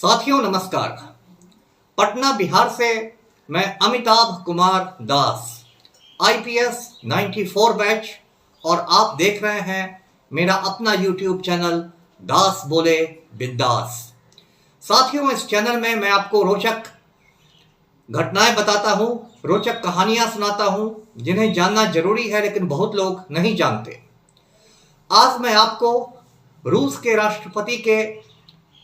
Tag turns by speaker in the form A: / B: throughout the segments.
A: साथियों नमस्कार। पटना बिहार से मैं अमिताभ कुमार दास, IPS 94 बैच, और आप देख रहे हैं मेरा अपना YouTube चैनल दास बोले बिंदास। साथियों, इस चैनल में मैं आपको रोचक घटनाएं बताता हूं, रोचक कहानियां सुनाता हूं जिन्हें जानना जरूरी है लेकिन बहुत लोग नहीं जानते। आज मैं आपको रूस के राष्ट्रपति के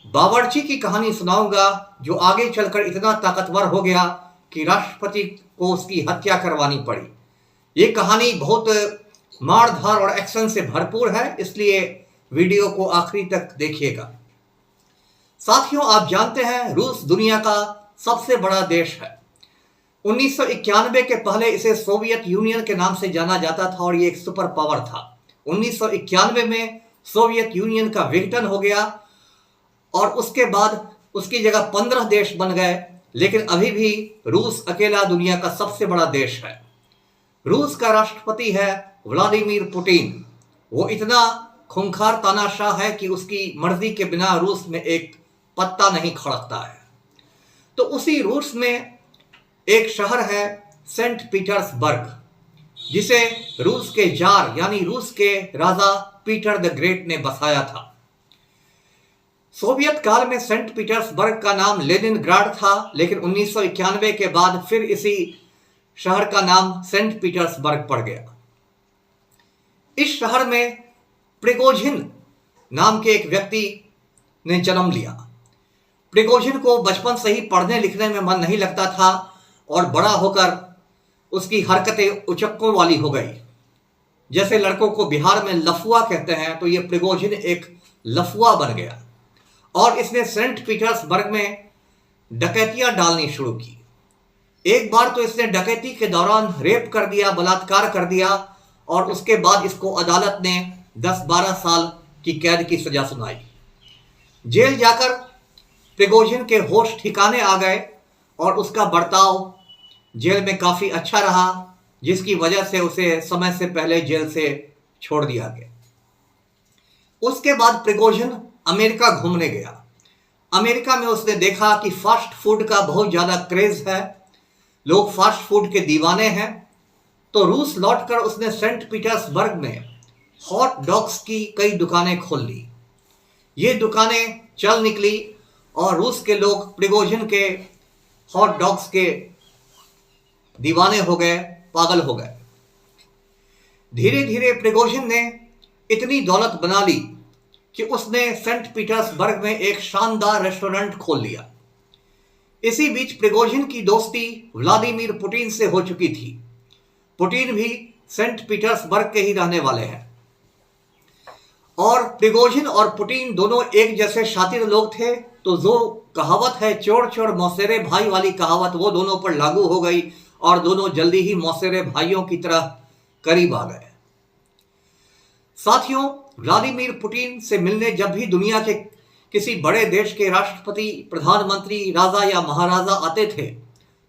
A: बावर्ची की कहानी सुनाऊंगा जो आगे चलकर इतना ताकतवर हो गया कि राष्ट्रपति को उसकी हत्या करवानी पड़ी। ये कहानी बहुत मारधार और एक्शन से भरपूर है, इसलिए वीडियो को आखिरी तक देखिएगा। साथियों, आप जानते हैं रूस दुनिया का सबसे बड़ा देश है। 1991 के पहले इसे सोवियत यूनियन के नाम से जाना जाता था और ये एक सुपर पावर था। 1991 में सोवियत यूनियन का विघटन हो गया और उसके बाद उसकी जगह 15 देश बन गए, लेकिन अभी भी रूस अकेला दुनिया का सबसे बड़ा देश है। रूस का राष्ट्रपति है व्लादिमीर पुतिन। वो इतना खूंखार तानाशाह है कि उसकी मर्जी के बिना रूस में एक पत्ता नहीं खड़कता है। तो उसी रूस में एक शहर है सेंट पीटर्सबर्ग, जिसे रूस के जार यानी रूस के राजा पीटर द ग्रेट ने बसाया था। सोवियत काल में सेंट पीटर्सबर्ग का नाम लेनिनग्राड था, लेकिन 1991 के बाद फिर इसी शहर का नाम सेंट पीटर्सबर्ग पड़ गया। इस शहर में प्रिगोजिन नाम के एक व्यक्ति ने जन्म लिया। प्रिगोजिन को बचपन से ही पढ़ने लिखने में मन नहीं लगता था और बड़ा होकर उसकी हरकतें उचक्कों वाली हो गई। जैसे लड़कों को बिहार में लफुआ कहते हैं, तो ये प्रिगोजिन एक लफुआ बन गया और इसने सेंट पीटर्सबर्ग में डकैतियां डालनी शुरू की। एक बार तो इसने डकैती के दौरान रेप कर दिया, बलात्कार कर दिया, और उसके बाद इसको अदालत ने 10-12 साल की कैद की सजा सुनाई। जेल जाकर प्रिगोजिन के होश ठिकाने आ गए और उसका बर्ताव जेल में काफी अच्छा रहा, जिसकी वजह से उसे समय से पहले जेल से छोड़ दिया गया। उसके बाद प्रिगोजिन अमेरिका घूमने गया। अमेरिका में उसने देखा कि फास्ट फूड का बहुत ज़्यादा क्रेज है, लोग फास्ट फूड के दीवाने हैं। तो रूस लौटकर उसने सेंट पीटर्सबर्ग में हॉट डॉग्स की कई दुकानें खोल ली। ये दुकानें चल निकली और रूस के लोग प्रिगोजिन के हॉट डॉग्स के दीवाने हो गए, पागल हो गए। धीरे धीरे प्रिगोजिन ने इतनी दौलत बना ली कि उसने सेंट पीटर्सबर्ग में एक शानदार रेस्टोरेंट खोल लिया। इसी बीच प्रिगोजिन की दोस्ती व्लादिमीर पुतिन से हो चुकी थी। पुतिन भी सेंट पीटर्सबर्ग के ही रहने वाले हैं और प्रिगोजिन और पुतिन दोनों एक जैसे शातिर लोग थे। तो जो कहावत है चोर चोर मौसेरे भाई वाली कहावत, वो दोनों पर लागू हो गई और दोनों जल्दी ही मौसेरे भाइयों की तरह करीब आ गए। साथियों, व्लादिमीर पुतिन से मिलने जब भी दुनिया के किसी बड़े देश के राष्ट्रपति, प्रधानमंत्री, राजा या महाराजा आते थे,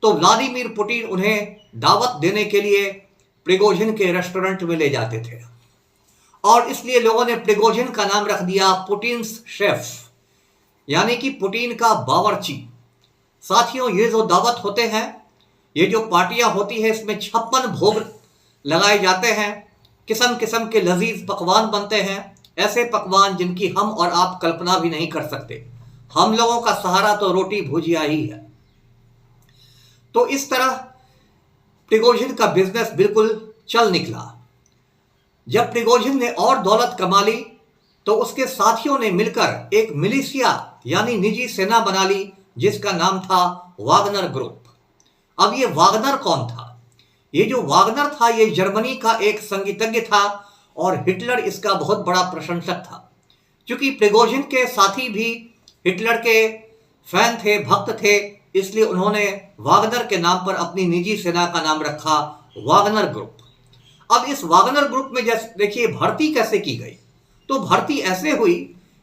A: तो व्लादिमीर पुतिन उन्हें दावत देने के लिए प्रिगोजिन के रेस्टोरेंट में ले जाते थे और इसलिए लोगों ने प्रिगोजिन का नाम रख दिया पुतिन्स शेफ, यानी कि पुतिन का बावर्ची। साथियों, ये जो दावत होते हैं, ये जो पार्टियां होती है, इसमें 56 भोग लगाए जाते हैं। किस्म किस्म के लजीज पकवान बनते हैं, ऐसे पकवान जिनकी हम और आप कल्पना भी नहीं कर सकते। हम लोगों का सहारा तो रोटी भुजिया ही है। तो इस तरह प्रिगोजिन का बिजनेस बिल्कुल चल निकला। जब प्रिगोजिन ने और दौलत कमा ली तो उसके साथियों ने मिलकर एक मिलिशिया यानी निजी सेना बना ली, जिसका नाम था वागनर ग्रुप। अब ये वागनर कौन था? ये जो वागनर था, ये जर्मनी का एक संगीतज्ञ था और हिटलर इसका बहुत बड़ा प्रशंसक था। क्योंकि प्रिगोजिन के साथी भी हिटलर के फैन थे, भक्त थे, इसलिए उन्होंने वागनर के नाम पर अपनी निजी सेना का नाम रखा वागनर ग्रुप। अब इस वागनर ग्रुप में जैसे देखिए भर्ती कैसे की गई, तो भर्ती ऐसे हुई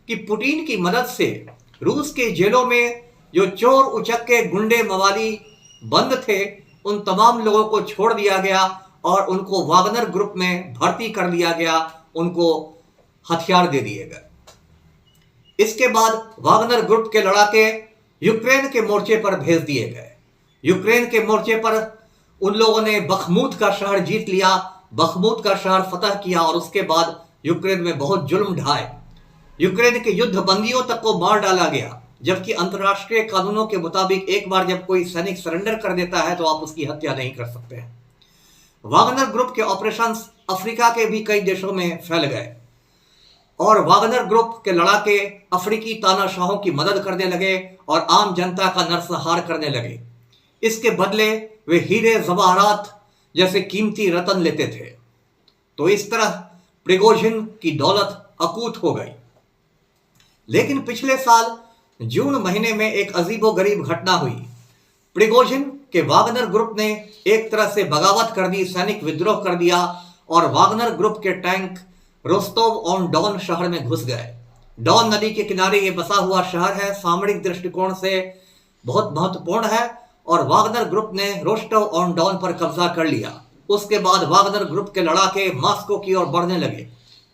A: कि पुतिन की मदद से रूस के जेलों में जो चोर उचक्के गुंडे मवाली बंद थे, उन तमाम लोगों को छोड़ दिया गया और उनको वागनर ग्रुप में भर्ती कर लिया गया, उनको हथियार दे दिए गए। इसके बाद वागनर ग्रुप के लड़ाके यूक्रेन के मोर्चे पर भेज दिए गए। यूक्रेन के मोर्चे पर उन लोगों ने बखमूत का शहर जीत लिया, बखमूत का शहर फतह किया और उसके बाद यूक्रेन में बहुत जुल्म ढाए। यूक्रेन के युद्ध बंदियों तक को मार डाला गया, जबकि अंतर्राष्ट्रीय कानूनों के मुताबिक एक बार जब कोई सैनिक सरेंडर कर देता है तो आप उसकी हत्या नहीं कर सकते हैं। वागनर ग्रुप के ऑपरेशंस अफ्रीका के भी कई देशों में फैल गए और वागनर ग्रुप के लड़ाके अफ्रीकी तानाशाहों की मदद करने लगे और आम जनता का नरसंहार करने लगे। इसके बदले वे हीरे जवाहरात जैसे कीमती रत्न लेते थे। तो इस तरह प्रिगोजिन की दौलत अकूत हो गई। लेकिन पिछले साल जून महीने में एक अजीबोगरीब घटना हुई। प्रिगोजिन के वागनर ग्रुप ने एक तरह से बगावत कर दी, सैनिक विद्रोह कर दिया और वागनर ग्रुप के टैंक रोस्तोव ऑन डॉन शहर में घुस गए। डॉन नदी के किनारे ये बसा हुआ शहर है, सामरिक दृष्टिकोण से बहुत महत्वपूर्ण है और वागनर ग्रुप ने रोस्टोव ऑन डॉन पर कब्जा कर लिया। उसके बाद वागनर ग्रुप के लड़ाके मॉस्को की ओर बढ़ने लगे।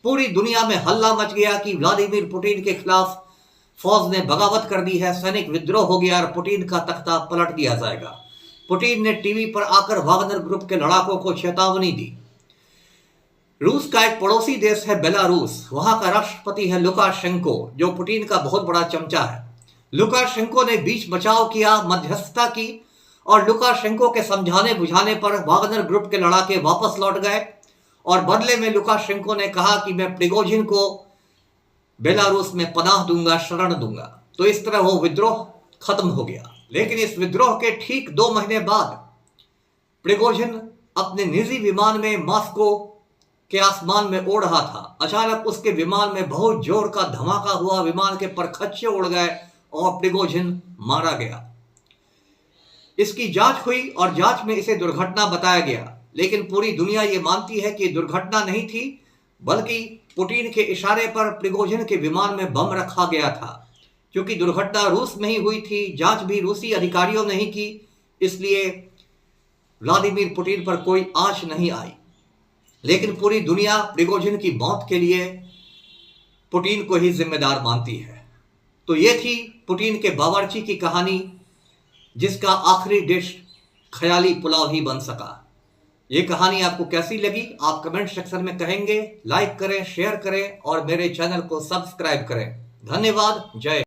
A: पूरी दुनिया में हल्ला मच गया कि व्लादिमीर पुतिन के खिलाफ फौज ने बगावत कर दी है, सैनिक विद्रोह हो गया और पुतिन का तख्ता पलट दिया जाएगा। पुतिन ने टीवी पर आकर वागनर ग्रुप के लड़ाकों को चेतावनी दी। रूस का एक पड़ोसी देश है बेलारूस, वहां का राष्ट्रपति है लुकाशेंको, जो पुतिन का बहुत बड़ा चमचा है। लुकाशेंको ने बीच बचाव किया, मध्यस्थता की और लुकाशेंको के समझाने बुझाने पर वागनर ग्रुप के लड़ाके वापस लौट गए और बदले में लुकाशेंको ने कहा कि मैं प्रिगोजिन को बेलारूस में पनाह दूंगा, शरण दूंगा। तो इस तरह वो विद्रोह खत्म हो गया। लेकिन इस विद्रोह के ठीक 2 महीने बाद प्रिगोजिन अपने निजी विमान में मॉस्को के आसमान में उड़ रहा था। अचानक उसके विमान में बहुत जोर का धमाका हुआ, विमान के परखच्चे उड़ गए और प्रिगोजिन मारा गया। इसकी जांच हुई और जांच में इसे दुर्घटना बताया गया, लेकिन पूरी दुनिया ये मानती है कि दुर्घटना नहीं थी, बल्कि पुतिन के इशारे पर प्रिगोजिन के विमान में बम रखा गया था। क्योंकि दुर्घटना रूस में ही हुई थी, जांच भी रूसी अधिकारियों ने ही की, इसलिए व्लादिमीर पुतिन पर कोई आंच नहीं आई। लेकिन पूरी दुनिया प्रिगोजिन की मौत के लिए पुतिन को ही जिम्मेदार मानती है। तो ये थी पुतिन के बावर्ची की कहानी, जिसका आखिरी डिश ख्याली पुलाव ही बन सका। ये कहानी आपको कैसी लगी आप कमेंट सेक्शन में कहेंगे। लाइक करें, शेयर करें और मेरे चैनल को सब्सक्राइब करें। धन्यवाद। जय